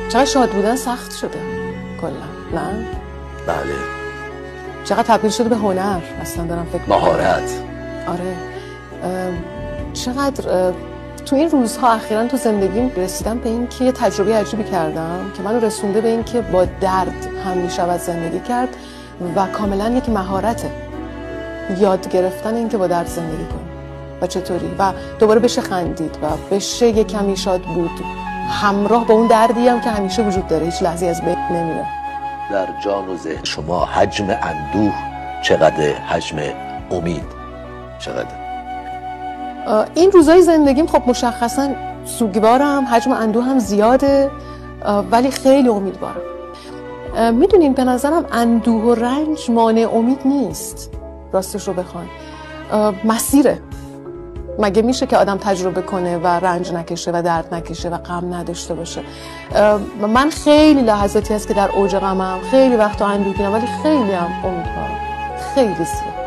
چقدر شاد بودن سخت شده کلا، نه؟ بله. چقدر تبدیل شده به هنر، اصلا دارم فکر مهارت. آره. چقدر تو این روزها اخیراً تو زندگیم رسیدم به این که یه تجربه عجیبی کردم که منو رسونده به این که با درد هم میشود زندگی کرد و کاملاً یک مهارته یاد گرفتن این که با درد زندگی کنی و چطوری و دوباره بشه خندید و بشه یه کمی شاد بود همراه با اون دردی هم که همیشه وجود داره، هیچ لحظی از بین نمیره. در جان و ذهن شما حجم اندوه چقدر؟ حجم امید چقدر؟ این روزای زندگیم خب مشخصا سوگوارم، حجم اندوه هم زیاده، ولی خیلی امیدوارم. میدونین به نظرم اندوه و رنج مانع امید نیست، راستش رو بخواین مسیره. مگه میشه که آدم تجربه کنه و رنج نکشه و درد نکشه و غم نداشته باشه؟ من خیلی لحظاتی هست که در اوج غمم، خیلی وقتا اندوهگینم، ولی خیلی هم امیدوارم، خیلی زیاد.